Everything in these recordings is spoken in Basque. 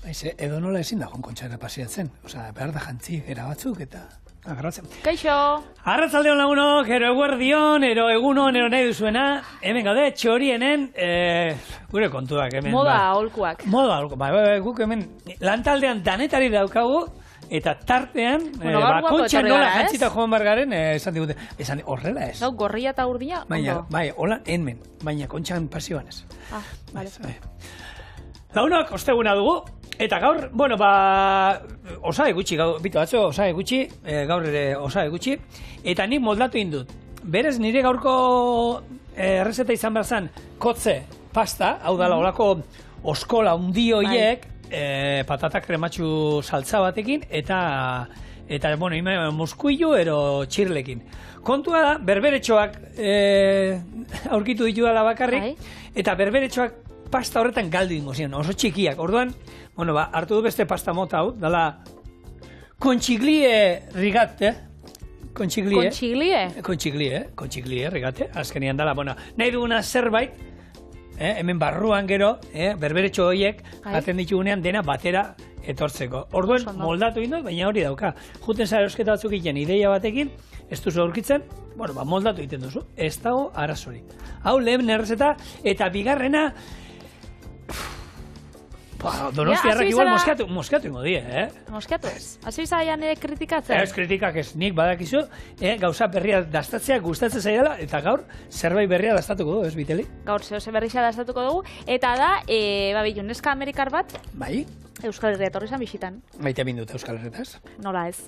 Edo nola ezin dagoen kontxara pasiatzen. Osa, behar da jantzi, era batzuk eta... Agarratzen. Kaixo! Arratzaldeon lagunok, ero eguerdion, ero egunon, ero nahi duzuena. Hemen gaude, txorienen, gure kontuak hemen. Moda aholkuak. Moda aholkuak, guk hemen lantaldean danetari daukagu, eta tartean, kontxa nola jantzita joan bargaren, esan digute, esan horrela ez. Gau, gorria eta urdina, ondo. Bai, hola, hemen, baina kontxan pasioan ez. Vale. Lagunok, osteguna dugu. Eta gaur, bueno, osagai gutxi, bitu atzo, osagai gutxi, gaur ere osagai gutxi, eta nik moldatu indut. Berez nire gaurko errezeta izan behar zen, kotze pasta, hau dala olako oskola undi hoiek, patata krematxu saltza batekin, eta bueno, muskuilu ero txirlekin. Kontua da, berberetxoak aurkitu ditu dala bakarrik, eta berberetxoak pasta horretan galdu ingo ziren, oso txikiak. Orduan, bueno, hartu du beste pasta mota hau, dala conchiglie rigate. Conchiglie rigate. Azkenian dala, bueno, nahi duguna zerbait, hemen barruan gero, berberetxo horiek, jaten ditugunean dena batera etortzeko. Orduan, moldatu indut, baina hori dauka. Juten zara erosketa batzuk egiten ideia batekin, ez duzu aurkitzen, bueno, moldatu egiten duzu. Ez dago arazori. Hau lehen errezeta, eta bigarrena, Donostiarrak igual moskatu ingo die, Moskatu ez? Hasi zaian kritikatzen? Ez kritikak ez, nik badakizu, gauza berria dastatzea gustatzen zaidala, eta gaur zerbait berria dastatuko du, ez Biteli? Gaur zehose berria dastatuko dugu, eta da, bitu, neska amerikar bat, bai? Euskal Herria etorri zan bisitan. Maite mindut Euskal Herretaz? Nola ez.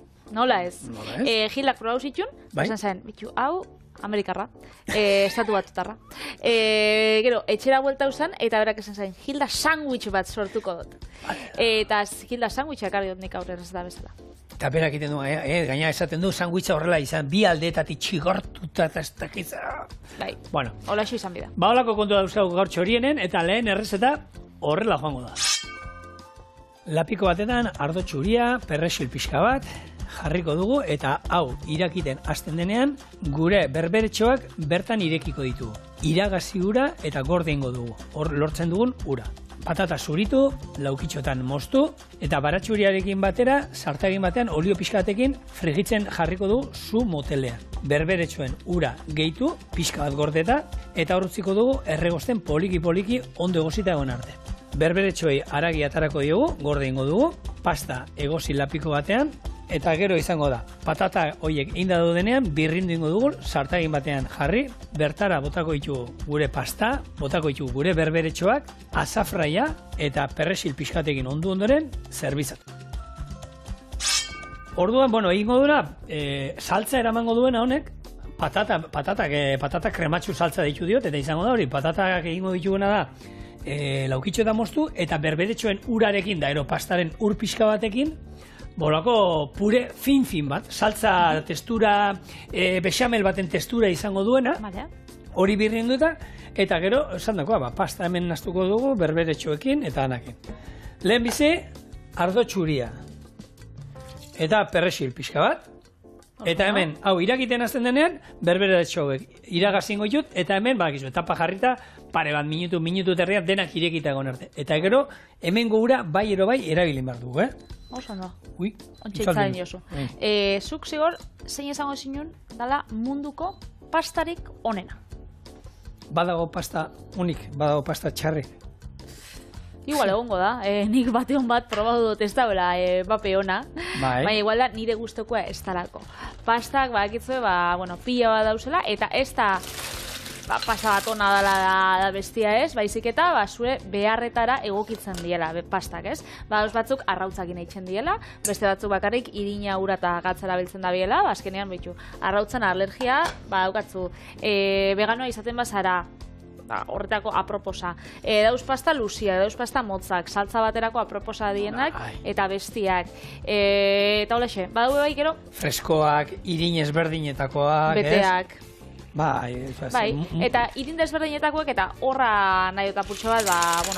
Gilak probau zitxun, esan zen, bitu, hau, Amerikarra, estatu batutarra. Gero, etxera buelta usan, eta berak esan zain, Hilda sandwich bat sortuko dut. Eta Hilda sandwicha ekarri dut nik aurrera ez da bezala. Eta berak egiten du, gaina esaten du, sandwicha horrela izan, bi aldeetatik txigortuta eta ez dakitza. Bai, bueno, hola xo izan bida. Holako kontu dauzkagu gaur txorienen, eta lehen errezeta horrela joango da. Lapiko batetan, ardo txuria, perrexil pixka bat, jarriko dugu, eta hau irakiten hasten denean, gure berberetxoak bertan irekiko ditugu. Iragazi ura eta gorde ingo dugu. Hor lortzen dugun ura. Patata zuritu, laukitxotan moztu, eta baratxuriarekin batera, sartagin batean, olio pixkatekin frigitzen jarriko du zu motelean. Berberetxoen ura gehitu, pixka bat gordeta, eta horretziko dugu erregosten poliki-poliki ondo egosita egon arte. Berberetxoei aragi atarako diogu, gorde ingo dugu, pasta egosi lapiko batean, eta gero izango da, patata horiek inda denean, birrindu ingo dugu, sartagin batean jarri, bertara botako ditugu gure pasta, botako ditugu gure berberetxoak, azafraia eta perrexil pixkatekin ondoren, zerbizatu. Orduan, bueno, egingo duna, saltza eramango duena honek, patata krematxu saltza ditu diot, eta izango da hori, patatak egingo dituguna da, laukitxo da moztu, eta berberetxoen urarekin, da ero pastaren ur pixka batekin, bolako pure fin bat, saltza testura, bexamel baten testura izango duena, hori birrinduta, eta gero, esan dagoa, pasta hemen naztuko dugu, berberetxoekin eta anakin. Lehen bizi, ardo txuria, eta perrexil pixka bat, eta hemen, hau irakiten azten denean, berberetxoek iragazingo ditut, eta hemen, badakizu, etapa jarrita, pare bat minutu terriak denak irekita egon arte. Eta gero, hemen gogura bai erabilin behar dugu, Oso no. Ui, ontsa itzaren jozu. Zuk zigor, zein izango zinun, dala munduko pastarik onena. Badago pasta unik, badago pasta txarrik. Igual egongo da, nik bateon bat probatu dut ez daula bape ona, baina igual da nire guztokoa ez talako. Pastak, bakitzu, pila bat dauzela, eta ez da pasa bat ona dela da bestia ez, baizik eta zure beharretara egokitzen diela pastak ez. Dauz batzuk arrautzakin eitzen diela, beste batzuk bakarrik irina ura eta gatzara biltzen da biela, azkenean behitu. Arrautzan alergia, daukatzu, veganoa izaten bazara, horretako aproposa. Dauz pasta luzia, dauz pasta motzak, saltza baterako aproposa dienak, eta bestiak. Eta holexe, badau bai gero? Freskoak, irin ezberdinetakoak, beteak. Bai, eta irin desberdinetakoek eta horra nahi dut apurtxo bat,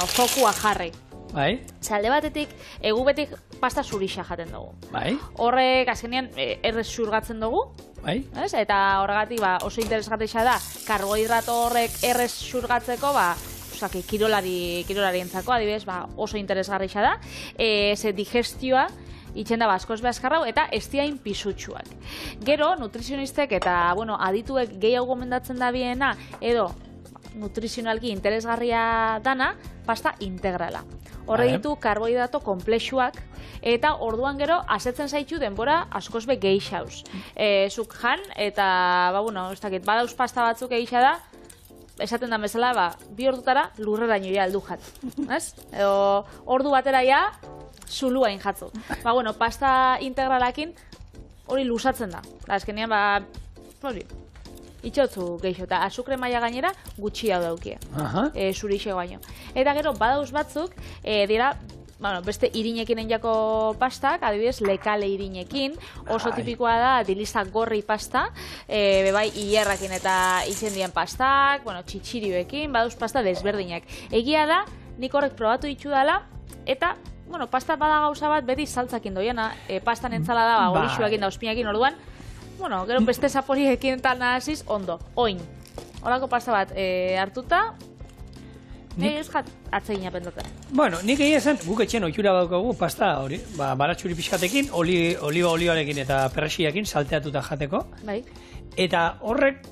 fokua jarri. Bai. Zalde batetik, egubetik pasta zurixa jaten dugu. Bai. Horrek, azkenean, errez xurgatzen dugu. Bai. Eta horregatik, oso interesgarria da, karbohidrato horrek errez xurgatzeko, kirolarientzako, adibidez, oso interesgarria da, ze digestioa itxen da askoz behazkarrau eta ez diain pisutsuak. Gero, nutrizionistek eta, adituek gehiago gomendatzen da biena, edo nutrizionalki interesgarria dana, pasta integrala. Horre ditu karbohidrato komplexuak, eta orduan gero, asetzen zaitu denbora askoz be geixauz. Zuk jan, eta, ez dakit, badauz pasta batzuk egixa da, esaten da bezala, 2 ordutara lurreraino ja aldu jat. Ordu batera ja, zulua injatzu. Pasta integralakin hori lusatzen da. Azkenean, itxotzu geixo, eta azukre maila gainera gutxi hau daukie. Zurixe baino. Eta gero, badauz batzuk, dira, beste irinekin enjako pastak, adibidez, lekale irinekin, oso tipikoa da diliza gorri pasta, bebai hierrakin eta itxendien pastak, txitxirioekin, badauz pasta desberdinak. Egia da, nik horrek probatu ditu dela, eta pasta bada gauza bat beti saltzakin doiena, pastan entzala da, olixuakin da, ospinakin orduan, gero beste zaporiekin eta nahaziz, ondo, oin. Horako pasta bat hartuta, ez jat atzegina pentoten. Nik egia esan, guk etxen oitura daukagu pasta hori, baratxuri pixkatekin, oliba olioarekin eta perresiakin salteatuta jateko. Eta horrek,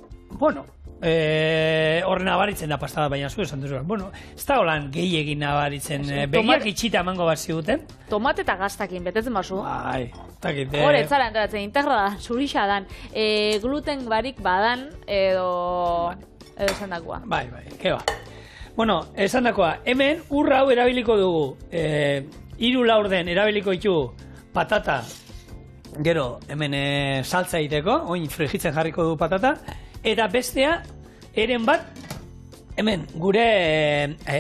horren nabaritzen da pasta bat, baina zu esan duzu. Ez da holan gehiagin nabaritzen, begiak itxita emango bat ziguten. Tomate eta gaztakin, betetzen bazu. Hor, ez zara enteratzen, integra da, zurixa dan, gluten barik badan, edo esan dakoa. Keba. Esan dakoa, hemen urra hau erabiliko dugu, 3 laurden erabiliko ditu patata, gero hemen saltza egiteko, oin frigitzen jarriko dugu patata, eta bestea, eren bat, hemen gure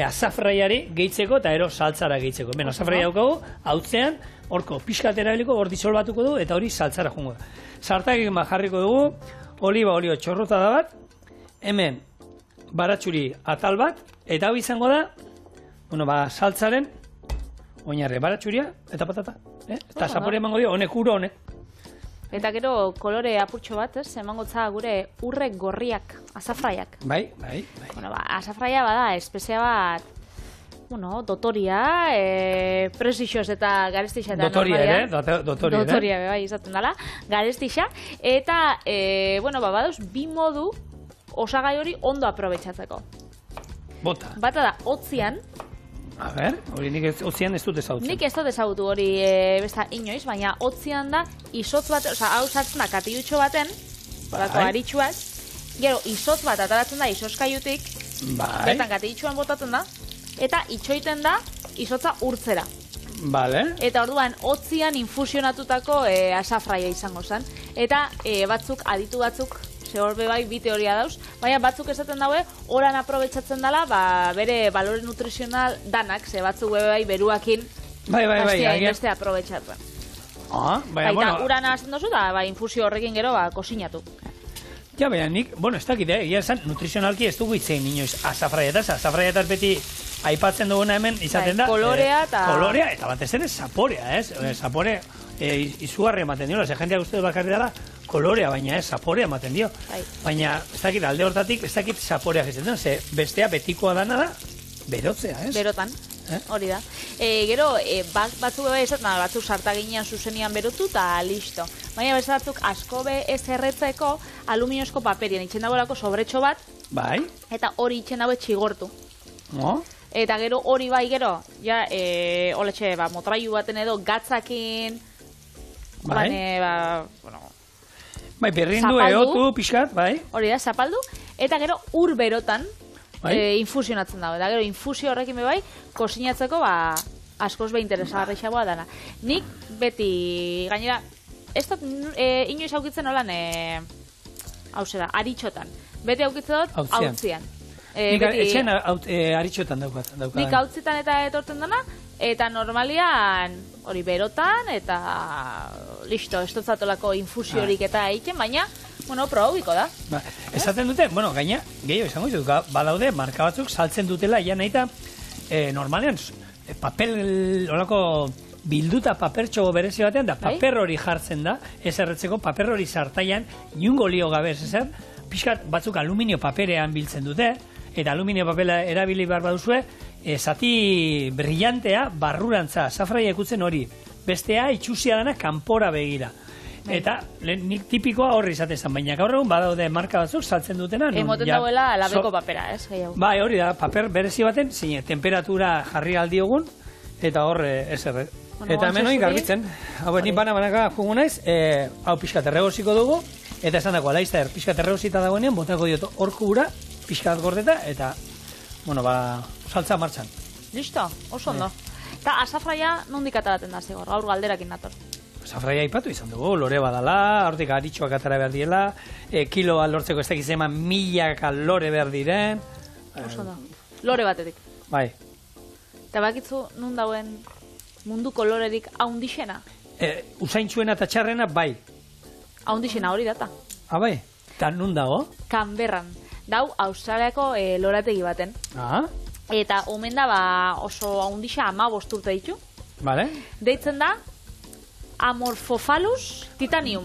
azafraiari gehitzeko eta ero saltzara gehitzeko. Hemen azafraia daukagu, hautzean, horko pixkat erabiliko, hor disolbatuko du, eta hori saltzara jungo da. Sartakekin jarriko dugu, oliba olio txorrota da bat, hemen baratxuri atal bat, eta hau izango da, saltzaren oinarre, baratxuria eta patata. Eta zapore emango dio, honek uro honek. Eta gero kolore apurtxo bat, emango za gure urre gorriak, azafraiak. Bai. Azafraia bada, espezia bat, dotoria, presixoz eta garestixa. Dotoria ere, dotoria. Dotoria, bai, izaten dela, garestixa. Eta, badauz, 2 modu osagai hori ondo aprobetxatzeko. Bota. Bata da, hotzian. A ber, hori nik hotzian ez dut ezagutzen. Nik ez dut ezagutu hori besta inoiz, baina hotzian da, izotz bat, hau zartzen da, katilutxo baten, horako aritxuak, gero izotz bat ataratzen da izoskaiutik, bertan katilutxuan botatzen da, eta itxoiten da izotza urtzera. Eta orduan, hotzian infusionatutako azafraia izango zen. Eta aditu batzuk, hor bai bi teoria dauz, baina batzuk esaten daue, oran aprobetsatzen dela, bere balore nutrizional danak, ze batzuk bai beruakin, beste aprobetsatzen. Eta uran hasten dozu, da infusio horrekin gero kosinatu. Ja, baina nik, ez dakit, egia esan, nutrizionalki ez dugu itzein inoiz azafraietaz. Azafraietaz beti aipatzen duguna hemen izaten da. Kolorea eta batez ere zaporea, ez? Zapore izugarri ematen dio, ze jendeak uste bakarri dela kolorea, baina ez, zaporea ematen dio. Baina, ez dakit, alde hortatik, ez dakit zaporea gizetan, ze bestea betikoa dana da, berotzea, ez? Berotan, hori da. Gero, batzuk batzuk sartaginean zuzenian berotu eta listo. Baina beste batzuk asko be ez erretzeko aluminiozko paperien itxen dagoelako sobretxo bat, eta hori itxen dago txigortu. Eta gero hori bai gero, ja, holetxe, motraiu baten edo gatzakin, berrindu, eotu, pixkat, hori da, zapaldu, eta gero ur berotan infusionatzen dago. Eta gero infusio horrekin bai, kosinatzeko, askoz be interesgarrixagoa dana. Nik beti, gainera, ez dut inoiz aukitzen holan, hau zera, aritxotan. Beti aukitzen dut, hautzian. Nik etxean aritxotan daukat. Nik hautzitan eta etortzen dana, eta normalian hori berotan, eta listo, ez dut zatolako infusiorik eta egiten, baina, probiko da. Esaten dute, gaina, gehiago izango dut, badaude, marka batzuk saltzen dutela, ja nahi eta normalean, papel, olako bilduta papertxo berezi batean, da paper hori jartzen da, ez erretzeko, paper hori sartaian, inungo lio gabe ez ezer, pixkat batzuk aluminio paperean biltzen dute, eta aluminio papela erabili behar baduzue, zati brillantea barrurantza, azafraia ikutzen hori. Bestea, itxusia dana kanpora begira. Eta nik tipikoa horri izate zen, baina gaur egun badaude marka batzuk saltzen dutena. Emoten dauela labeko papera, ez? Bai, hori da, paper berezi baten, zine, temperatura jarri aldiogun, eta hor ezer. Eta hemen hori garbitzen. Hau, nik bana-banaka jugu naiz, hau pixkat erregoziko dugu, eta esan dago, alaizta pixkat erregozita dagoenean, botako dioto horko ura, pixkat gordeta, eta, bueno, saltza martxan. Listo, oso ondo. Eta azafraia nondik ataraten da zigor, gaur galderakin dator. Azafraia ipatu izan dugu, lore badala, hortik aritxoak atara behar diela, kiloa lortzeko ez dakiz eman 1000 lore behar diren. Oso da, lore batetik. Bai. Eta bakitzu nun dauen munduko lorerik haundixena? Usaintxuena eta txarrena, bai. Haundixena hori data. Bai, eta nun dago? Canberran. Dau, Australiako lorategi baten. Eta omen da oso haundixa 15 urte ditu. Vale. Deitzen da Amorphophallus titanium.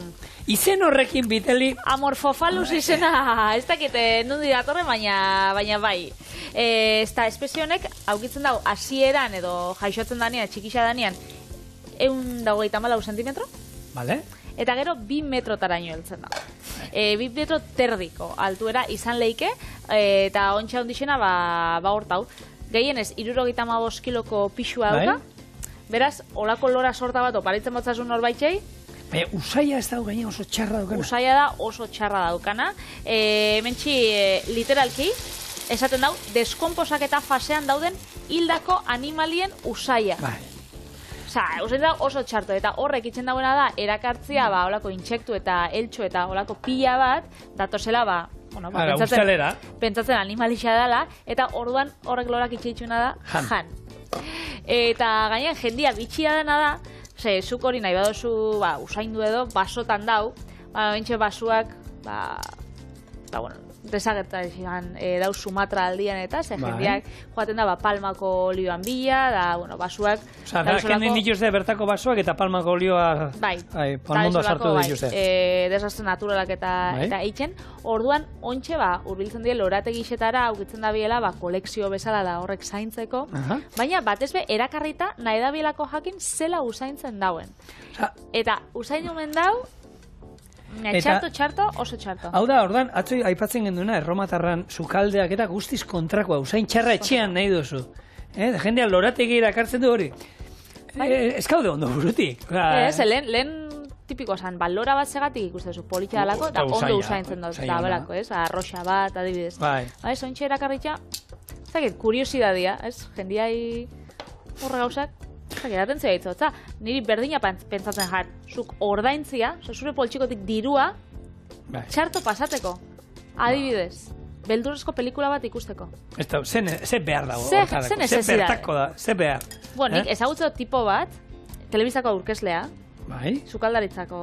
Izen horrekin biteli... Amorphophallus izena, ez dakite nundi datorre, baina bai. Ez da espezie honek, aukitzen dago, hasieran edo jaixotzen danean, txikisa danean, 124 centimetro. Vale. Eta gero 2 metrotaraino heltzen da. 2 metro terdiko altuera izan leike, eta ontsa hondixena hortau. Gehienez, 75 kiloko pixua dauka. Beraz, olako lora sorta bat oparitzen batzasun norbaitxei. Usaia ez dago gaina oso txarra daukana. Usaia da oso txarra daukana. Hementsi, literalki, esaten dau, deskomposaketa fasean dauden hildako animalien usaia. Usain da oso txarto, eta horrek itzen dagoena da, erakartzia, olako intsektu eta eltxo eta olako pila bat, datozela, pentsatzen animalixa dela, eta orduan horrek lorak itxeitxuna da, jan. Eta gainean jendia bitxia dena da, zuk hori nahi badozu, usaindu edo, basotan dau, bentxe basuak, desagertzen dau Sumatra aldian eta, jendiak joaten da palmako olioan bila, da, basuak... Osa, jenden dituzte bertako basuak eta palmako olioa... palmondo sartu dituzte. Desastre naturalak eta eitzen. Orduan, ontxe, urbiltzen die lorategi xetara, aukitzen da biela, kolekzio bezala da horrek zaintzeko, baina batezbe erakarrita nahi da bielako jakin zela usaintzen dauen. Eta usain omen dau, txarto, oso txarto. Hau da, ordan, atzoi aipatzen genduna, erromatarran sukaldeak eta guztiz kontrakoa, usain txarra etxean nahi duzu. Jendea lorategi erakartzen du hori. Ez kaude ondo burutik. Ez, lehen tipiko zan, lora bat segatik ikustezu politxa dalako, eta ondo usaintzen dut, da belako, arroxa bat, adibidez. Ez, ontxe erakarritxa, kuriosidadia, ez, jendiai horre gauzak, eraten zera ditzotza, niri berdina pentsatzen jar, zuk ordaintzia, zure poltsikotik dirua, txarto pasateko, adibidez, beldurrezko pelikula bat ikusteko. Ez da, ze behar dago, ze bertako da, ze behar. Bueno, nik ezagutzeo tipo bat, telebizako aurkezlea, sukaldaritzako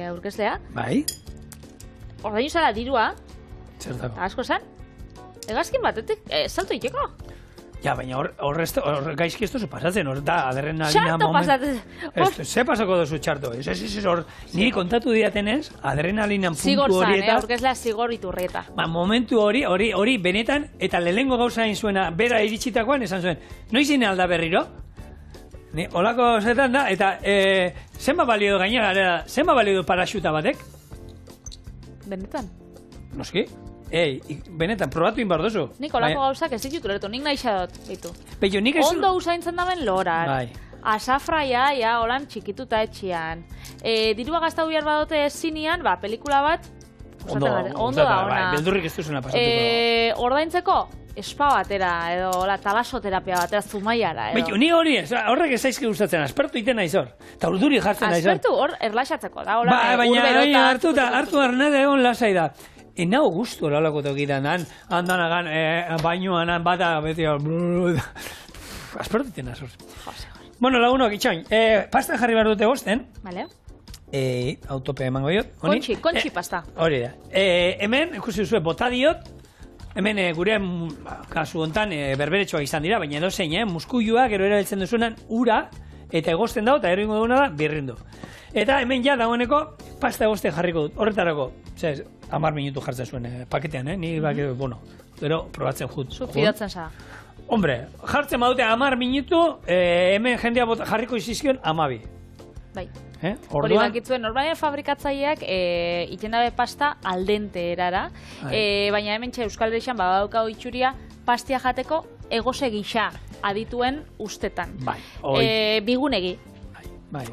aurkezlea, ordainu zara dirua, asko zen, egazkin batetik, salto iteko. Ja, baina hor gaizki ez duzu pasatzen, hor da, adrenalina txarto pasatzen. Ze pasako duzu txarto? Niri kontatu diatenez, adrenalinan puntu hori eta... Aurkezlea zigor iturrieta. Momentu hori benetan, eta lehengo gauza hain zuena, bera iritsitakoan, esan zuen, noizine alda berriro? Olako zetan da, eta zenba balio du gainera, zenba balio du paraxuta batek? Benetan? Noski? Benetan, probatu inbar duzu. Nik olako gauzak ez ditut ulertu, nik nahi xadot, ditu. Ondo usaintzen daben lorak. Azafraia, holan txikituta etxian. Dirua gaztau behar badote zinean, pelikula bat, ondo da ona. Beldurrik ez duzuna pasatuko. Ordaintzeko, espa batera, edo talasoterapia batera, zumaiara. Ni hori ez, horrek ez zaizki gustatzen, aspertu iten naizor. Eta urduri jartzen naizor. Aspertu hor erlaxatzeko, da, baina hartu arnade egon lasai da. Nau guztu lalako tokitan, handanagan, bainoan, bata, beti, aspertu iten nazor. Bueno, lagunok, itxoin, pasta jarri behar dute bosten. Vale. Autope emango diot. Kontxi pasta. Hori da. Hemen, ikusi duzue, bota diot, hemen gure kasu hontan berberetxoak izan dira, baina edo zein, muskuilua, gero erabiltzen duzunan, ura, eta egosten dago, eta eroingo duguna da, birrindu. Eta hemen ja dagoeneko pasta egoste jarriko dut. Horretarako, 10 minutu jartzen zuen paketean, ni bueno, gero probatzen jut. Zu fidatzen za. Hombre, jartzen badute 10 minutu, hemen jendea jarriko izizkion 12. Bai. Hori bakitzuen, normalen fabrikatzaileak iten dabe pasta al dente erara, baina hemen Euskal Herrian badauka itxuria pastia jateko egose gisa adituen ustetan. Bigunegi.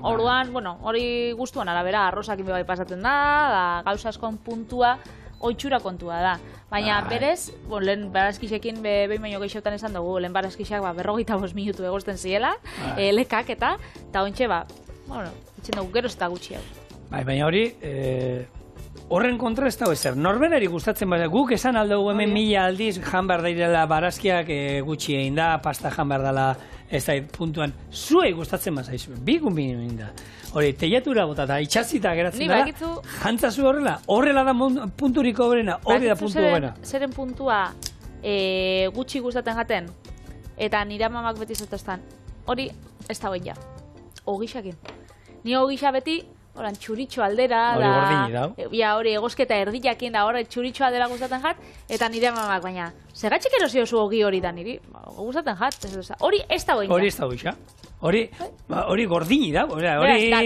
Orduan, bueno, hori gustuan arabera, arrozakin bai pasatzen da gauza askon puntua oitxura kontua da. Baina berez, lehen barazkisekin behin baino gehiotan esan dugu, lehen barazkiseak 45 minutu egosten ziela, lekak eta ontxe, itxen dugu geroz eta gutxi hau. Baina hori, horren kontra ez dago ezer. Norberari gustatzen bada, guk esan aldugu hemen 1000 aldiz jan behar dairela barazkiak gutxi egin da, pasta jan behar dela ez da puntuan. Zuei gustatzen bazaizu, bigun egin da. Hori, teiatura bota eta itxazita geratzen dela, jantzazu horrela da punturiko horrena, hori da puntu horrena. Zeren puntua gutxi gustatzen jaten, eta nire mamak beti zataztan, hori ez da ja. Ogixakin. Ni ogisa beti, txuritxo aldera, hori gordini da. Hori egosketa erdiakin da, hori txuritxo aldera gustatzen jat, eta nire mamak, baina, segatxik erosio zu ogi hori da niri, gustatzen jat, hori ez da ja. Hori ez da ja. Hori gordini da.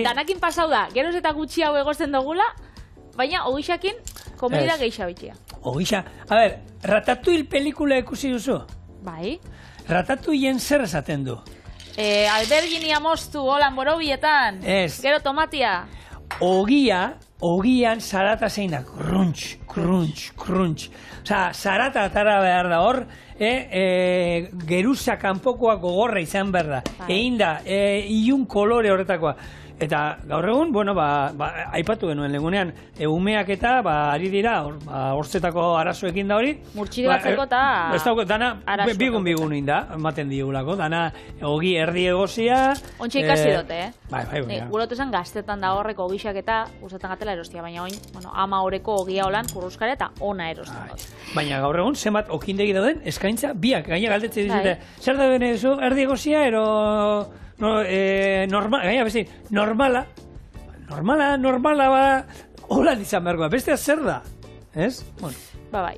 Danakin pasau da, geroz eta gutxi hau egosten dugula, baina ogixakin komedida geisha bitia. Ogisa, a ber, Ratatouille pelikula ikusi duzu? Bai. Ratatouilleen zer esaten du? Alberginia moztu, holan borobietan. Ez. Gero tomatia. Ogian zarata zeinak. Crunch. Osa, zarata atara behar da hor, geruza kanpokoa gogorra izan behar da. Egin da, ilun kolore horretakoa. Eta gaur egun, aipatu genuen legunean, umeak eta ari dira, hortzetako arazoekin da hori. Murtxiratzeko eta arazoekin. Bigun inda, ematen digulako, dana ogi erdi egozia. Ontsa ikasi dute, Bai. Gurotu esan gaztetan da horreko ogixak eta gustatzen gatela erostia, baina oin, ama horreko ogia holan kurruskara eta ona erosten dut. Baina gaur egun, zenbat okindegi dauden, eskaintza, biak, gaina galdetzen dizute, zer da bene zu, erdi egozia, normala, hola izan bergoa, bestea zer da, ez? Bai.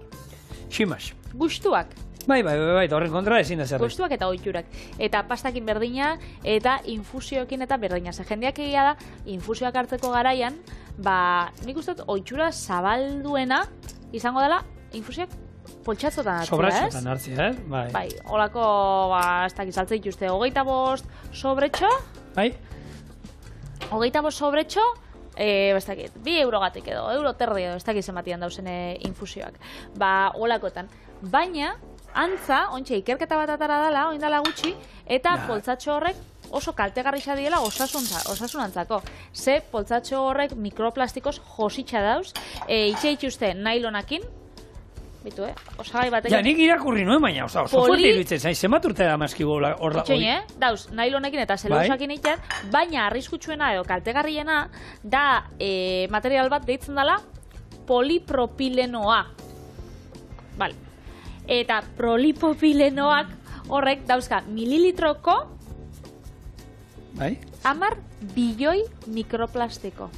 Ximas. Gustuak. Bai, horren kontra ezin da zer. Gustuak eta oiturak. Eta pastakin berdina, eta infusioekin eta berdina. Ze jendeak egia da, infusioak hartzeko garaian, nik uste dut oitura zabalduena izango dela infusioak poltsatzotan hartzea, ez? Sobratxotan hartzea, ez? Bai, holako, ez dakit saltze dituzte, 25 sobretxo. Bai. 25 sobretxo, ez dakit, 2 eurogatik edo, euro terdi edo, ez dakit zenbatian dauzen infusioak. Holakotan. Baina, antza, ontsa ikerketa bat atara dela, oindala gutxi, eta poltsatxo horrek oso kaltegarria diela osasunantzako. Ze poltsatxo horrek mikroplastikoz jositxa dauz, itxe dituzte nailonakin, bitu, osagai batekin. Ja, nik irakurri nuen, baina oso fuerte iruditzen zain, zenbat urte da maskibo hor da. Itxoin, dauz, nailonekin eta zelusakin iten, baina arriskutsuena edo kaltegarriena da material bat deitzen dela polipropilenoa. Bale. Eta polipropilenoak horrek dauzka mililitroko 10 bilioi mikroplastiko.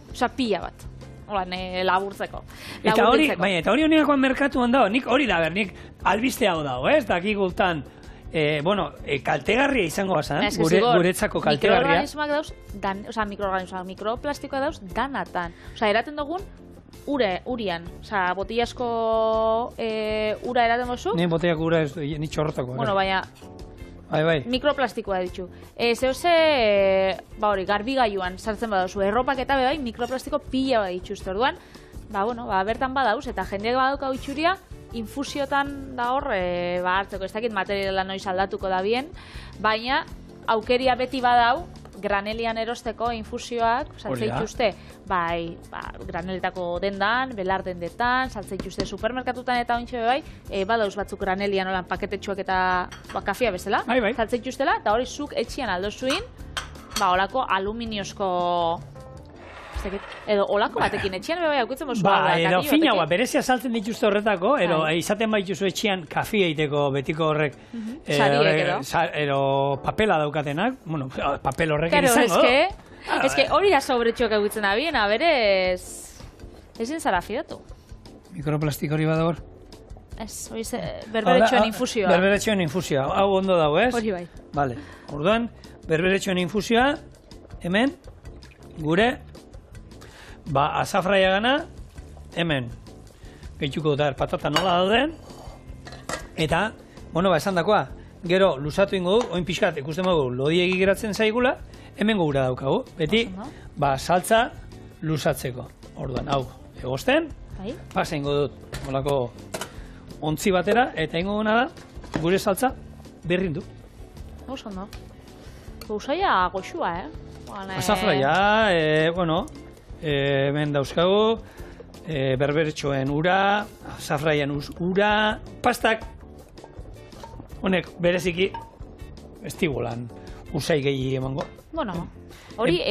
Osa, pila bat. Holan, laburtzeko. Eta hori honekakoan merkatuan dago, nik hori da ber, nik albiste hau dago, ez? Daki gultan, kaltegarria izango bazan, guretzako kaltegarria. Mikroorganismoak mikroplastikoa dauz danatan. Osa, eraten dugun, urian. Osa, botillasko ura eraten duzu. Nien botillako ura ez, ni txorrotako. Bueno, baina, Bai. Mikroplastikoa ditxu. Zehose, garbigailuan sartzen badauzu, erropak eta bai, mikroplastiko pila bat ditxuzte orduan. Bertan badauz, eta jendeak badauka itxuria, infusiotan da hor, hartzeko, ez dakit materiala noiz aldatuko da bien, baina aukeria beti badau, granelian erosteko infusioak, saltze dituzte, graneletako dendan, belar dendetan, saltze dituzte supermerkatutan eta ointxe bai, badauz batzuk granelian olan paketetxuak eta kafia bezala, saltze dituztela, eta hori zuk etxian aldozuin, olako aluminiozko, edo olako batekin etxian bai aukitzen bozu. Edo finaua, berezia saltzen dituzte horretako, izaten baituzu etxian kafia egiteko betiko horrek, edo papela daukatenak, papel horrek izango. Ez que hori da sobretxoak egutzen abiena, berez, ezin zara fidatu. Mikroplastik hori bada hor? Ez, berberetxoen infusioa. Berberetxoen infusioa, hau ondo dago, ez? Hori bai. Vale, orduan, berberetxoen infusioa, hemen, gure, azafraia gana, hemen, gehituko dut, patata nola dauden, eta, esan dakoa, gero, lusatu ingo du, oin pixkat, ikusten dugu, lodiegi geratzen zaigula, hemen gura daukagu, beti, saltza lusatzeko. Orduan, hau, egosten, pasa ingo dut, molako ontzi batera, eta ingo duna da, gure saltza berrindu. Oso, no? Usaia goxua, Azafraia, hemen dauzkagu, berberetxoen ura, azafraian ura, pastak, honek bereziki, estibolan, usai gehi emango. Bueno, hori,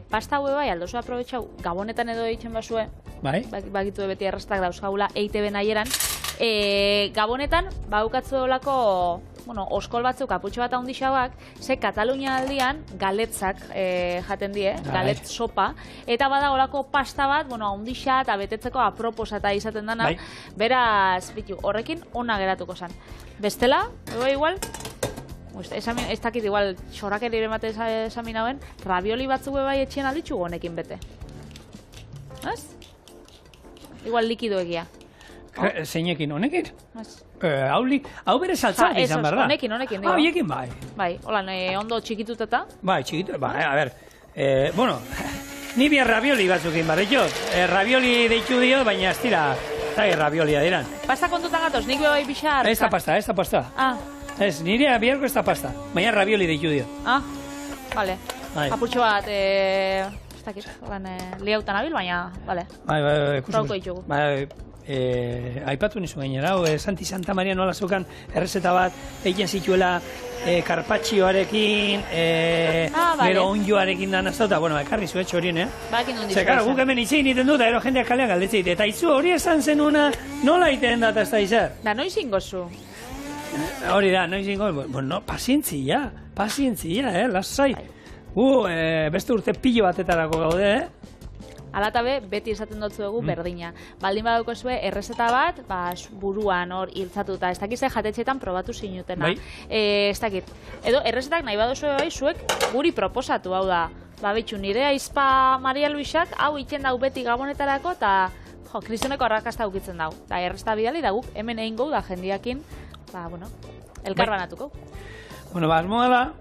pasta hau bai, aldozu aprobetxau, gabonetan edo ditzen basue, bakitu beti errastak dauzkagula, EITB nahieran, gabonetan, baukatzu dolako, oskol batzuk aputxo bat handixauak, ze Katalunia aldian galetzak jaten die, galet sopa, eta badagolako pasta bat, handixa eta betetzeko aproposata izaten dana, beraz, bitu, horrekin ona geratuko zen. Bestela, igual, ez dakit igual, txorrakeri ere mate esamin hauen, ravioli batzuk bai etxien alditxu honekin bete. Ez? Igual likido egia. Zeinekin, honekin? Hau bere saltzak izan, berda? Honekin, digo. Honekin, bai. Bai, holan, ondo txikitut eta? Bai, txikitut, bai, a ber. Ni bia ravioli batzukin, barretxot. Ravioli deitu dio, baina ez dira, raviolia diran. Pasta kontutan gatoz, nik bai bixar? Ez da pasta. Ez, nire biharko ez da pasta, baina ravioli deitu dio. Vale. Apurtxo bat, ez dakit, liautan abil, baina, vale. Bai, Trauko ditugu. Aipatu nizu gainera, Santi Santa Maria nola zeukan errezeta bat, egin zituela karpatxioarekin, gero onjoarekin da nazauta, ekarri zu horien, Zekara, guk hemen itzein iten dut, ero jendeak kalean galdetzeit, eta izu hori esan zenuna nola iten data ez da izar? Da, noiz ingozu? Hori da, noiz ingozu, pazientzia, lasai. Beste urte pilo batetarako gaude, Alatabe, beti esaten dutzu dugu berdina. Baldin badauko zue, errezeta bat, buruan hor hiltzatuta. Ez dakize jatetxetan probatu zinutena. Ez dakit. Edo, errezetak nahi baduzu bai, zuek guri proposatu, hau da. Bitxu, nire aizpa Maria Luisak, hau iten dau beti gabonetarako, eta kristoneko arrakasta ukitzen dau. Da, errezeta bidali, da guk hemen egin gau da jendiakin, elkar banatuko. Asmoa da,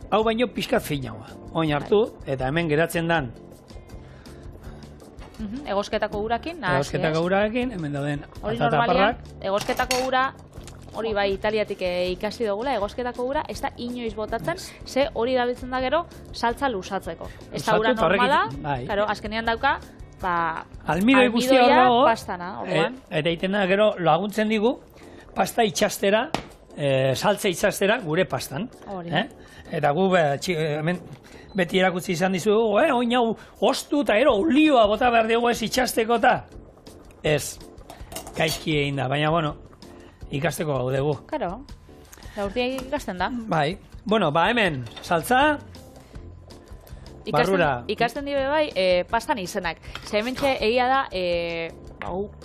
hau baino pixkat finaua. Oin hartu, eta hemen geratzen dan, Egosketako urakin, hemen dauden atataparrak. Egosketako ura, hori bai Italiatik ikasi dugula, egosketako ura, ez da inoiz botatzen, ze hori erabiltzen da gero saltza lusatzeko. Ez da ura normala, azkenean dauka, almidoia pastana. Eta iten da gero laguntzen digu, pasta itxastera, saltza itxastera gure pastan. Eta gu, hemen, beti erakutzi izan dizugu, oin hau ostu eta olioa bota behar dugu ez itxasteko eta ez, gaizki egin da, baina, ikasteko gau dugu. Karo, da urtiak ikasten da. Bai, hemen, saltza, barrura. Ikasten dibe bai, pastan izenak. Ze hementxe egia da,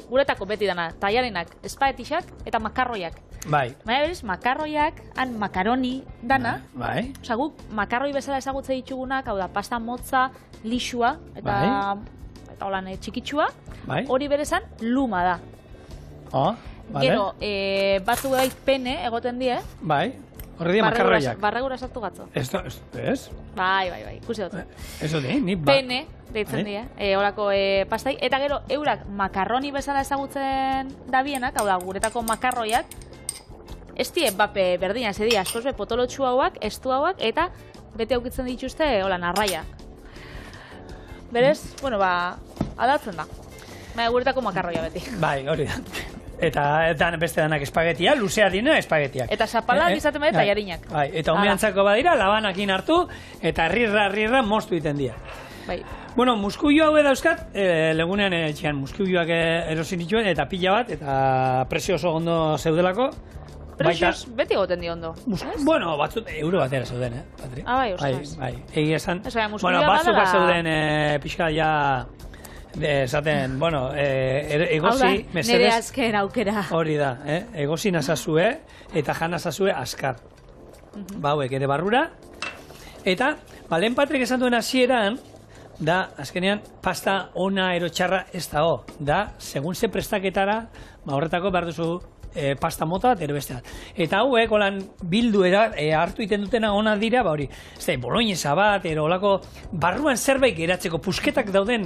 guretako beti dana, taiarinak, espaetixak eta makarroiak. Bai. Baina berez, makarroiak, han makaroni dana. Bai. Osa, guk makarroi bezala ezagutze ditugunak, hau da, pasta motza, lixua, eta holan txikitsua. Bai. Hori berezan, luma da. Bale. Gero, batzu bai pene egoten die. Bai. Horri di makarroiak. Barregura sartu gatzo. Ez? Bai, ikusi dut. Ez dut, ni pene, deitzen die, horako pastai. Eta gero, eurak makarroni bezala ezagutzen dabienak, hau da, guretako makarroiak, ez die, berdina, ez di, askoz potolotxu hauak, estu hauak, eta bete aukitzen dituzte, hola, narraia. Berez, aldatzen da. Guretako makarroia beti. Bai, hori da. Eta beste danak espagetia, luzea dina espagetiak. Eta zapalak izaten bade taiarinak. Bai, eta homeantzako badira, labanakin hartu, eta rirra moztu iten dira. Bai. Muskuio hau dauzkat, legunean etxean muskuioak erosin dituen, eta pila bat, eta prezio oso ondo zeudelako. Prezioz beti goten di ondo. Batzut, euro batera zeuden, Patri? Bai, ostras. Bai, egia esan. Batzuk zeuden pixka ja Esaten, bueno, egozi, mesedez... Nire azken aukera. Hori da, egozi nazazue eta janazazue askar. Hauek ere barrura. Eta, lehen Patrik esan duen hasieran, da, azkenean, pasta ona erotxarra ez dago. Da, segun ze prestaketara, horretako behar duzu pasta mota bat, ero beste bat. Eta hauek, holan, bilduera, hartu iten dutena ona dira, hori, ez da, boloñesa bat, olako, barruan zerbait geratzeko, pusketak dauden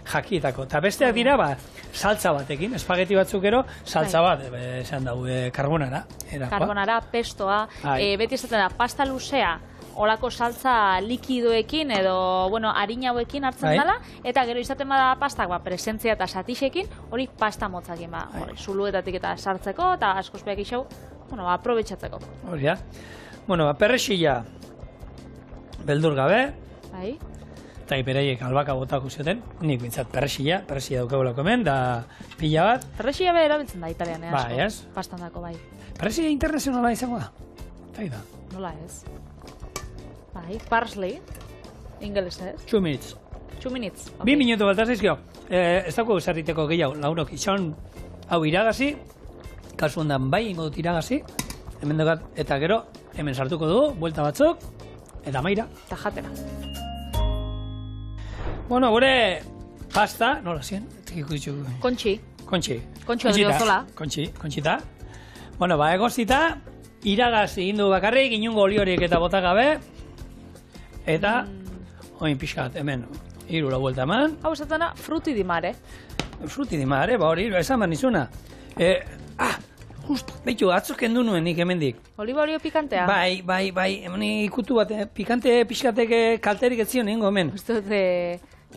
jakietako. Eta besteak dira, saltza batekin, espageti batzuk ero, saltza bat, esan dau, karbonara. Karbonara, pestoa, beti esaten da, pasta luzea, olako saltza likidoekin edo, bueno, harina hauekin hartzen dela, eta gero izaten bada pastak, presentzia eta satixekin, hori pasta motzakin, zuluetatik eta sartzeko, eta askoz behak isau, bueno, aprobetxatzeko. Hori da. Bueno, perrexila beldur gabe, eta ipereiek albaka botako zioten, nik bintzat perrexila daukagulako hemen, da pila bat. Perrexila be erabiltzen da italian, asko, pastan dako, bai. Perrexila internazionala izango da? Da. Nola ez? Parsley, ingelesez. 2 minutes. 2 minutes. 2 minutu balta zaizkio. Ez dago zerriteko gehiago, launok. Izan, hau iragazi, kasu hondan bai ingo dut iragazi, hemen dokat, eta gero, hemen sartuko dugu, buelta batzuk, eta maira. Eta jatera. Bueno, gure pasta, nola zien? Kontxi. Kontxita. Bueno, egozita, iragazi indu bakarrik, inungo oli horiek eta bota gabe, eta, oin pixkat, hemen, irura buelta eman. Hau esatena, fruti di mare. Fruti di mare, hori, esan behar nizuna. Just, behitu, atzok kendu nuen nik hemendik. Oliba olio pikantea? Bai, hemen ikutu bat, pikante pixkatek kalterik ez zion ingo hemen. Uste dut,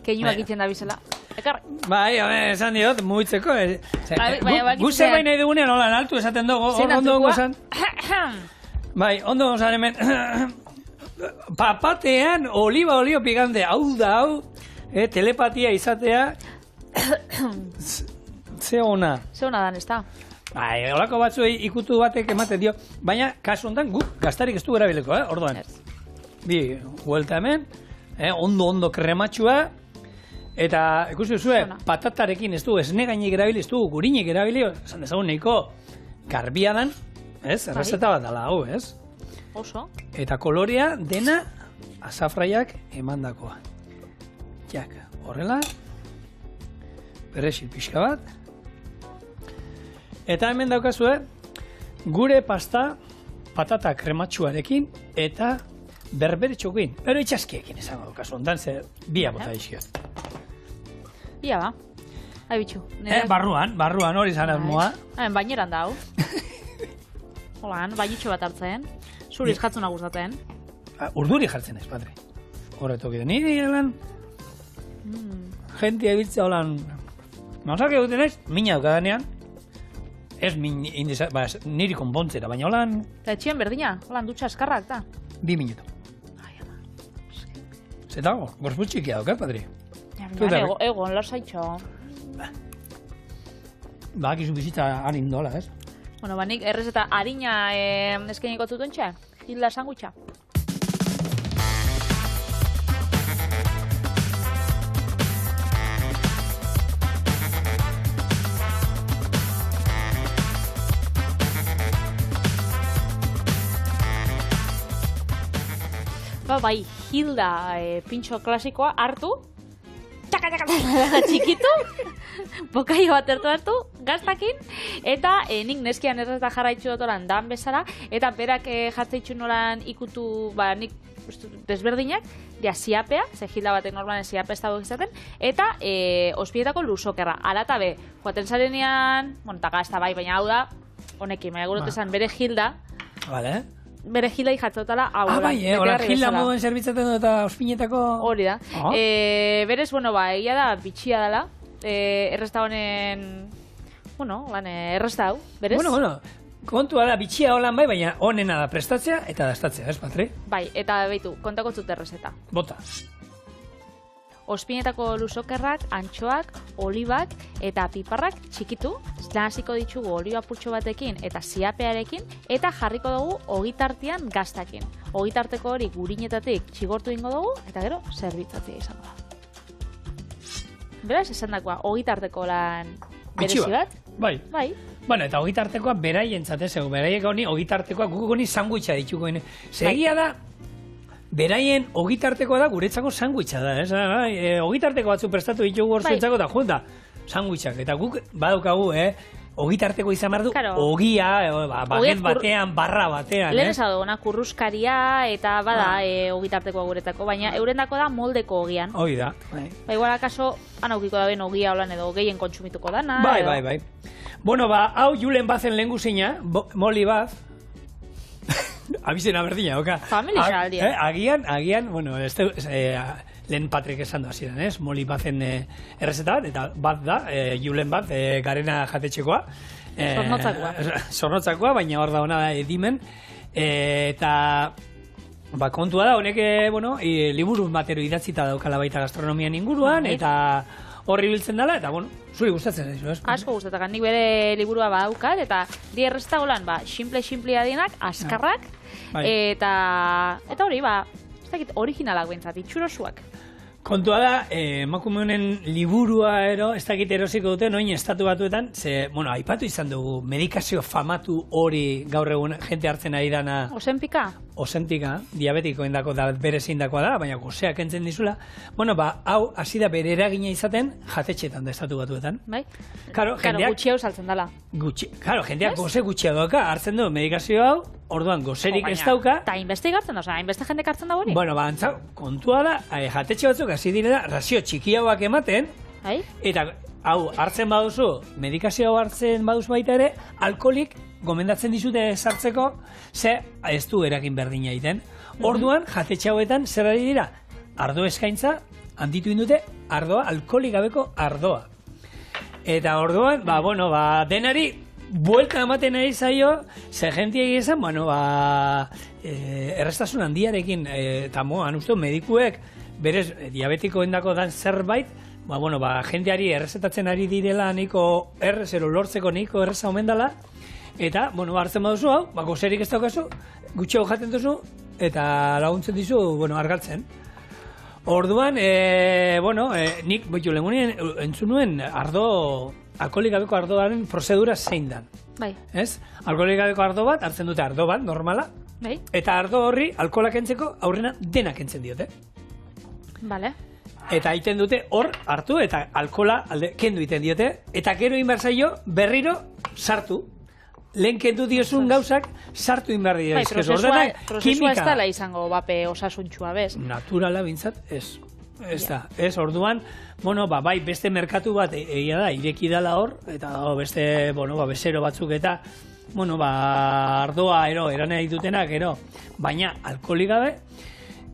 keinuak itzen da bizela. Bai, esan diot, mugitzeko. Guzer baina dugunean, holan, altu esaten dugu, ondo gozan. Bai, ondo gozan hemen. Papatean oliba olio pikante, hau da, telepatia izatea, ze ona. Ze ona dan, ez da? Bai, holako batzu ikutu batek ematen dio, baina kasu honetan guk gastarik ez du erabileko, orduan. Bi, huelta hemen, ondo krematxua, eta ikusi duzue, patatarekin ez du, esne gainik erabili, ez du, gurinik erabili, esan dezagun nahiko garbia dan, ez, errezeta bat dala, hau, ez? Oso. Eta kolorea dena azafraiak emandakoa. Jak, horrela, perrexil pixka bat. Eta hemen daukazue, gure pasta patata krematxuarekin eta berberetxokin. Pero itxaskiekin esango daukazu, ondan ze bia bota izkio. Ia ba, hai bitxu. Barruan hori zan asmoa. Baineran dau. Holan, bainitxo bat hartzen. Zuriz jatzuna gustatzen. Urduri jartzen ez, padre. Horretok edo. Niri elan... Gentia biltzea holan... Mauzak egiten ez, mina daukadanean. Ez niri konpontzera, baina holan... Eta etxien berdina, holan dutxa eskarrak, da? 2 minutu. Ai, ama. Zetago, gorpuz txikia daukat, padre. Egon, lasaitxo. Akizu bizitza harin dola, ez? Bueno, nik errez eta harina eskeniko zutuntxe, hilda sangutxa. Bai, hilda pintxo klasikoa hartu, txikitu, bokaio bat hartu, gaztakin, eta nik neskian erreta jarraitzu dotoran dan bezala, eta berak jartzeitzu nolan ikutu, nik desberdinak, ja ziapea, ze hilda batek normalen ziapea ez dago izaten, eta ospietako luzokerra. Alata be, joaten zarenean, bueno, eta gazta bai, baina hau da, honekin, baina gurotezan bere hilda, bere hilda jatzotala hau da. Bai, hola hilda moduen zerbitzaten du eta ospinetako... Hori da. Berez, bueno, egia da, bitxia dela, errezta honen, bueno, errezta hau, berez? Bueno, kontua da, bitxia holan bai, baina honena da prestatzea eta dastatzea, ez, Patri? Bai, eta beitu, kontako zut errezeta. Bota. Ospinetako luzokerrak, antxoak, olibak eta piparrak txikitu, hasiko ditugu oliba purtxo batekin eta ziapearekin, eta jarriko dugu ogitartean gaztakin. Ogitarteko hori gurinetatik txigortu ingo dugu, eta gero zerbitzatzea izango da. Beraz, esan dakoa, ogitarteko lan berezi bat. Bai. Bueno, eta ogitartekoa beraientzat, beraiek honi ogitartekoa guk honi sandwicha dituko. Segia da, beraien ogitartekoa da guretzako sandwicha da. Ogitarteko batzu prestatu ditugu horzentzako eta junta, sandwichak. Eta guk badaukagu, ogitarteko izan behar du, ogia, baget batean, barra batean. Lehen esan duguna, kurruskaria eta bada ogitartekoa guretako, baina eurendako da moldeko ogian. Hoi da. Igual akaso, anaukiko da ben ogia holan edo gehien kontsumituko dana. Bai. Bueno, hau Julen Bazen lehen guzina, Molly Baz, abizena berdina, oka. Familia aldia. Agian, bueno, lehen Patrik esan da ziren, Molly Bazen errezeta bat, eta bat da, Julen Baz, garena jatetxekoa. Zornotzakoa, baina hor da hona da edimen. Eta kontua da, honek, liburu batero idatzita daukala baita gastronomian inguruan, eta horri biltzen dela, eta, zuri gustatzen ez? Asko gustatzen, nik bere liburua badaukat, eta di errezta golan, simple adienak, askarrak, eta hori, ez dakit originalak bentsat, itxurosuak. Kontua da, emakume honen liburua ez dakit erosiko dute, noin estatu batuetan, aipatu izan dugu, medikazio famatu hori gaur egun jente hartzen ari dana. Osenpika, diabetikoen dako da, bere zeindakoa da, baina goseak entzen dizula. Hau, hasi da bere eragina izaten jatetxetan da estatu batuetan. Bai? Karo, gutxi hau saltzen dela. Karo, jendeak goze gutxia doka, hartzen du medikazio hau, orduan gozerik ez dauka. Eta investigatzen da, hainbeste jendek hartzen da hori? Antzau, kontua da, jatetxe batzuk hasi direla, razio txiki hauak ematen, eta hau, hartzen baduzu, medikazio hau hartzen baduzu baita ere, alkoholik gomendatzen dizute sartzeko, ze ez du eragin berdina egiten. Orduan, jatetxe hauetan zer ari dira? Ardo eskaintza, handitu indute, ardoa, alkoholik gabeko ardoa. Eta orduan, denari, buelta ematen ari zaio, ze jentia egizan, errestasun handiarekin, eta uste medikuek, berez, diabetikoendako dan zerbait, jenteari errezetatzen ari direla niko errezero lortzeko niko erreza omen dela, eta, hartzen baduzu hau, gozerik ez daukazu, gutxiago jaten duzu, eta laguntzen dizu, argaltzen. Orduan, nik, lehengunien, entzun nuen alkoholik gabeko ardoaren prozedura zein dan. Bai. Alkoholik gabeko ardo bat, hartzen dute ardo bat, normala, eta ardo horri, alkohola kentzeko, aurrena denak kentzen diote. Vale. Eta egiten dute hor hartu eta alkohola kendu egiten diote, eta gero inbertzaio berriro sartu. Lehen kendu diozun gauzak sartu inberdi dira. Prozesua ez dela izango bape osasuntxua, bez? Naturala bintzat, ez. Ez, orduan, bai, beste merkatu bat egia da, ireki dela hor, eta beste, bezero batzuk eta, ardoa, eran nahi dutenak, baina alkoholik gabe,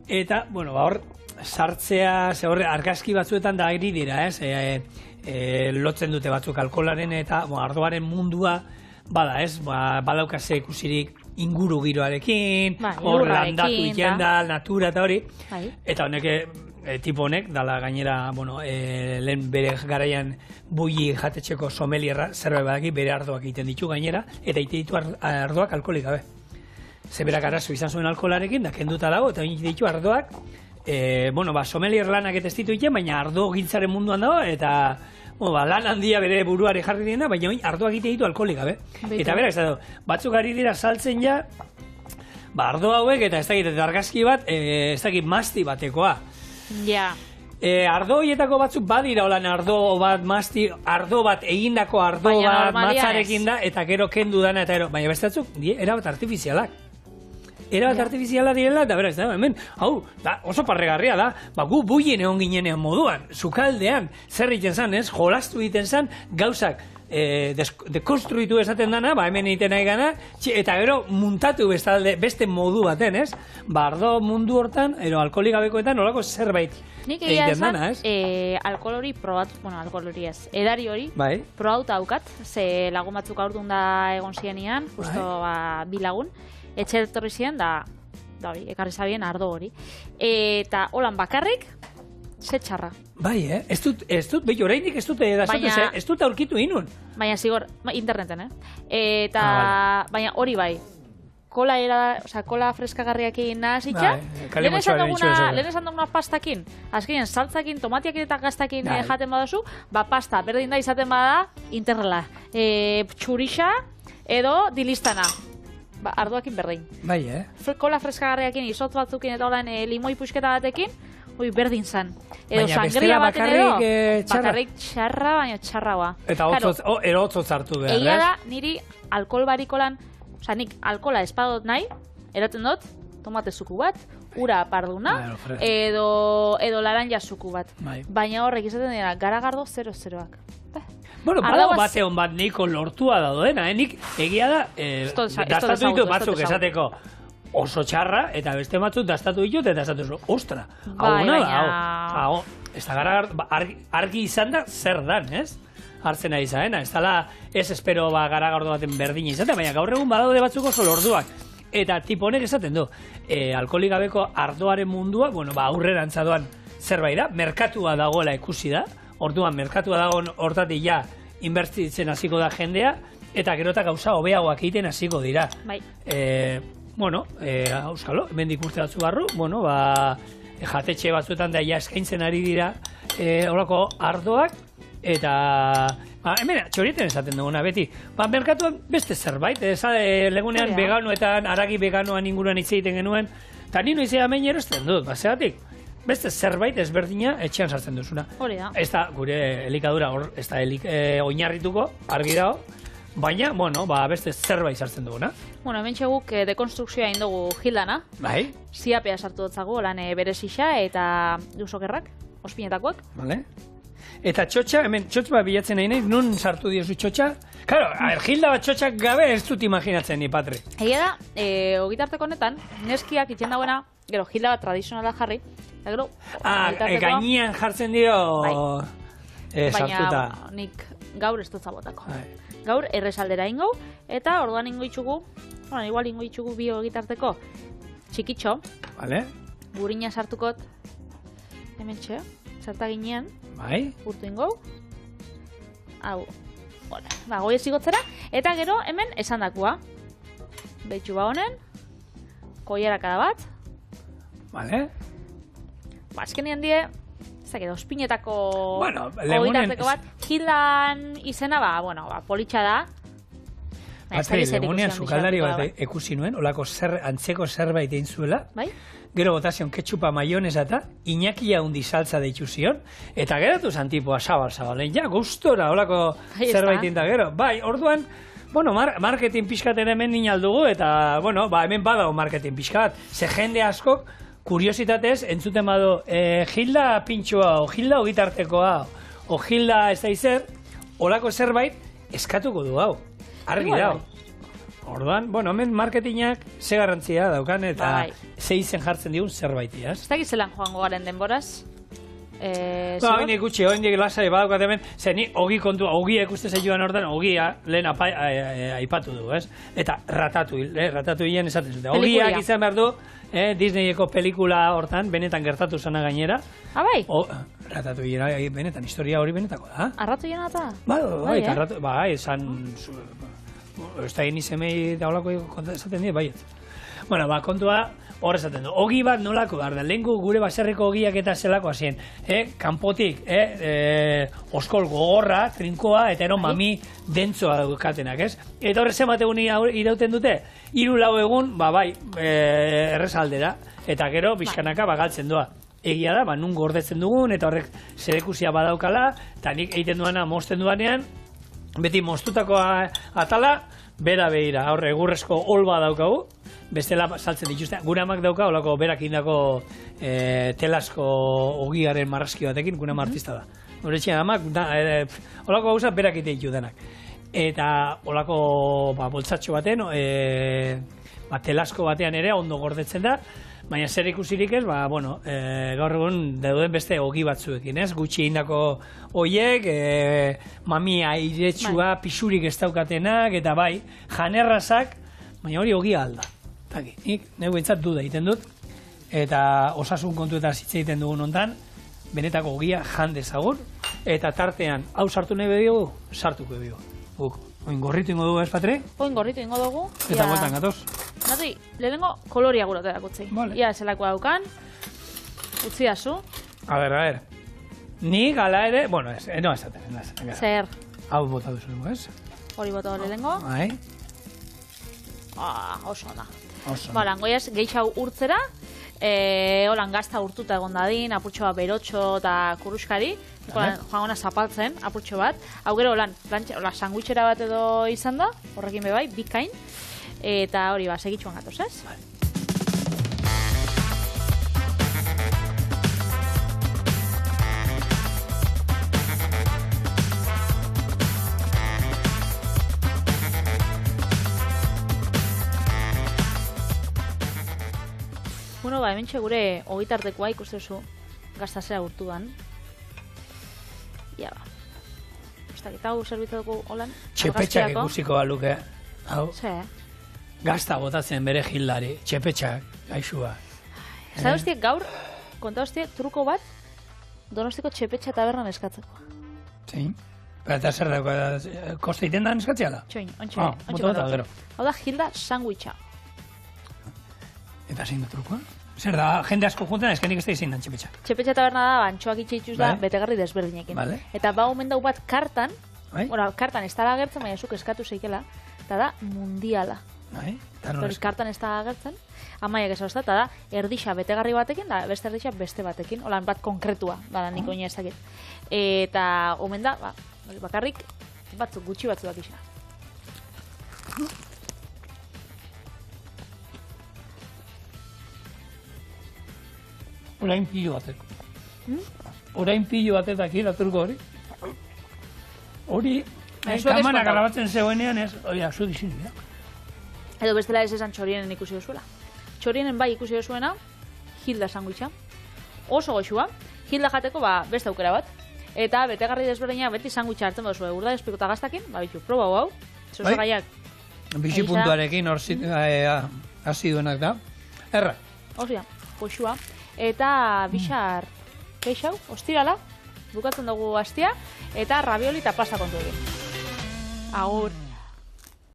eta, hor, sartzea, argazki batzuetan da ari dira, lotzen dute batzuk alkoholaren eta ardoaren mundua, badaukase ikusirik inguru giroarekin, hor landatu iten da, natura eta hori, eta honek, tipo honek, dala gainera, lehen bere garaian bulli jatetxeko somelierra, zerbait badaki bere ardoak egiten ditu gainera, eta egiten ditu ardoak alkoholik gabe. Zeberak arazo izan zuen alkoholarekin, da kenduta dago, eta egiten ditu ardoak, somelier lanak eta ez ditu egiten, baina ardo gintzaren munduan dago, eta lan handia bere buruare jarri diena, baina ardoak egiten ditu alkoholik gabe. Eta berak, batzuk ari dira saltzen ja, ardo hauek, eta ez dakit, argazki bat, ez dakit masti batekoa. Ja. Ardo horietako batzuk badira holan ardo bat egindako ardo bat matzarekin da, eta gero kendu dana, eta baina beste batzuk, erabat artifizialak. Erabat artifiziala direla, eta beraz, hemen, oso parregarria da, gu buien egon ginenean moduan, sukaldean, zer egiten zan, jolastu egiten zan, gauzak dekonstruitu esaten dana, hemen egiten nahi gana, eta gero muntatu beste modu baten, ardo mundu hortan, alkoholik gabekoetan, olako zerbait egiten dana, alkohol hori edari hori, probatuta daukat, ze lagun batzuk aurdun da egon zienian, justo bi lagun, etxe etorri ziren, da hori, ekarri zabien ardo hori. Eta holan bakarrik, ze txarra. Bai, ez dut, behi orainik ez dut ez dut aurkitu inun. Baina zigor, interneten, Eta, baina hori bai, kola freskagarriakin nahazitxa. Lehen esan duguna pastakin, azkenean saltzakin, tomatiakin eta gaztakin jaten badazu, pasta berdin da izaten bada interrela. Txurixa edo dilistana. Ardoakin berdin. Bai, Kola freskagarriakin, izotz batzukin eta orain limoi pusketa batekin, berdin zan. Edo sangria baten edo, bakarrik txarra, baina txarraua. Eta erotzotz hartu behar, egia da, niri alkohol barikolan, nik alkohola espadot nahi, eraten dut, tomate zuku bat, ura parduna, edo laranja zuku bat. Baina horrek izaten dira, garagardo 0-0ak. Bueno, badago bateon bat niko lortua daudena, nik egia da, dastatu ditu batzuk esateko, oso txarra, eta beste batzuk dastatu ditut, eta esatu zu, ostra, hau da, ez da argi izan da zer dan, ez? Hartzen ari zaena, ez dala ez espero garagardo baten berdin izatea, baina gaur egun badaude batzuk oso lorduak. Eta tipo honek esaten du, alkoholik gabeko ardoaren mundua, aurrerantza doan zerbait da, merkatua dagoela ikusi da, orduan merkatua dagoen hortatik ja inbertitzen hasiko da jendea, eta gerota gauza hobeagoak egiten hasiko dira. Bai. Auskalo, hemendik urte batzu barru, jatetxe batzuetan da ja eskaintzen ari dira horako ardoak, eta hemen txorieten esaten duguna beti, merkatuan beste zerbait, legunean veganoetan, haragi veganoan inguruan hitz egiten genuen, eta nino izan hemen erosten dut, basegatik, beste zerbait ezberdina etxean sartzen duzuna. Hori da. Ez da, gure elikadura ez da oinarrituko, argi dago, baina, beste zerbait sartzen duguna. Hemen txeguk dekonstrukzioa indugu Gildana. Bai. Ziapea sartu dutzago, lan berezixa eta usokerrak, ospinetakoak. Vale. Eta txotxa, hemen txotx bat bilatzen nahi, nun sartu diozu txotxa? Claro, Gilda bat txotxak gabe ez dut imaginatzen ni, Patri. Egia da, ogitarteko honetan, neskiak itxen dagoena, gero Gilda bat tradizionala jarri, eta gero... gainean jartzen dio sartuta. Baina nik gaur ez dut zabotako. Gaur errezaldera ingo, eta orduan ingo itxugu, igual ingo itxugu bi ogitarteko txikitxo. Vale. Burina sartukot, hemen txe, sartaginean. Bai. Urtu ingo. Hau. Goi ez igotzera. Eta gero hemen esan dakua. Behitxu honen. Koiarakada bat. Vale. Azkenean die, ezak edo, ospinetako legunean bat. Gildan izena, politxa da. Patri, legunean sukaldari bat ekusi nuen, olako antzeko zerbait egin zuela. Bai. Gero botazion ketxupa maionesa eta Iñaki haundi saltza deitu zion, eta geratu zan tipua zabal-zabalen, gustora, olako zerbait inda gero. Bai, orduan, marketing pixkaten hemen ninaldugu, eta, hemen badago marketing pixkat, ze jende askok, kuriositatez, entzuten badu, Gilda pintxoa, o Gilda ogitartekoa, o Gilda ez da izer, olako zerbait, eskatuko du hau, argi dago. Orduan, hemen marketingak ze garrantzia daukan eta ze izen jartzen digun zerbaitik, ez? Ez dakit zelan joango garen denboraz? Hain ikutsi, hain dik lasai badaukat hemen, ze ni ogia ikuste zaituan ordan, ogia lehen aipatu du, ez? Eta ratatuilen esaten zute. Ogiak izan behar du, Disneyeko pelikula hortan, benetan gertatu zena gainera. Bai? Ratatuilen, benetan, historia hori benetako da. Arratuilen eta? Bai, esan... Ez da inizemei daulako esaten dira, baiet. Kontua hor esaten du. Ogi bat nolako behar da. Lehenko gure baserriko ogiak eta zelako hasien. Kanpotik, oskol gogorra, trinkoa, eta mami dentzoa daukatenak, ez? Eta horre zenbat egun irauten dute, 3-4 egun, errezaldera. Eta gero, bizkanaka galtzen doa. Egia da, nun gordetzen dugun, eta horrek zerekusia badaukala, eta nik egiten duana mozten duanean, beti moztutako atala, bera behira, horre, egurrezko olba daukagu, bestela saltzen dituzte. Gure amak dauka, olako berak indako telasko ogiaren marrazki batekin, gure ama artista da. Gure txean amak, olako gauza berak ite ditu denak. Eta olako boltzatxo baten, telasko batean ere ondo gordetzen da, baina zer ikusirik ez, gaur egun dauden beste ogi batzuekin, ez? Gutxi indako oiek, mami airetsua, pisurik ez daukatenak, eta bai, janerrazak, baina hori ogia alda. Nik, neu bintzat duda egiten dut, eta osasun kontuetan hitz egiten dugun hontan, benetako ogia jan dezagun, eta tartean, hau sartu nahi bedigu, sartuko bedigu. Oin gorritu ingo dugu, ez, Patri? Oin gorritu ingo dugu. Eta bueltan gatoz. Nati, lehenengo koloria guroteak utzi. Ia zelako daukan. Utzi dazu. A ver. Ni gala ere, bueno, no esaten. Zer? Hau bota duzu, ez? Hori bota lehenengo. Bai. Oso ona. Ba, langoiaz, gehixau urtzera, holan gazta urtuta egon dadin, apurtxo bat berotxo eta kurruskari, joan zapaltzen, apurtxo bat. Hau gero, sandwichera bat edo izan da, horrekin bebai, bikain. Eta hori, segitxuan gatoz, ez? Bueno, hemen gure ogitartekoa ikustezu gaztazera urtuan. Ia ba. Eta hau zerbitatuko holan. Txepetxak ikusiko baluke. Hau. Ze? Gazta botatzen bere jildari. Txepetxak, gaixua. Zara hostiek gaur, konta hostiek truko bat Donostiko txepetxa tabernan eskatzeko. Zein? Eta zer dago, koste iten da eskatzea da? Txoin, ontsi. Hau da Hilda sandwicha. Eta zein da trukoa? Zer da, jende asko juntan eskenik ez da izin dan txepetxa. Txepetxa taberna da, antxoak itxeituz da, betegarri desberdinekin. Eta ba omen dau bat kartan, kartan ez da agertzen, baina zuk eskatu zeikela, eta da mundiala. Kartan ez da agertzen, amaiak ez da, eta da erdixa betegarri batekin, da beste erdixa beste batekin, holan bat konkretua, bada niko ina ezakit. Eta omen da, bakarrik batzuk, gutxi batzu dakizena. Orain pilo bateko. Orain pilo batetak iraturko hori. Hori, kamana garabatzen zegoenean ez, hori azu dizin dira. Edo bestela ez esan txorienen ikusi dozuela. Txorienen bai ikusi dozuena, Hilda sandwicha. Oso goxua, Hilda jateko beste aukera bat. Eta betegarri desberdina beti sandwicha hartzen dozu, urda despikota gaztakin, bitu, proba hau. Zozagaiak. Bizi puntuarekin hasi duenak da. Erra. Osia, goxua. Eta bixar keixau, ostirala, bukatzen dugu hastia, eta ravioli eta pasta kontu egin. Agur!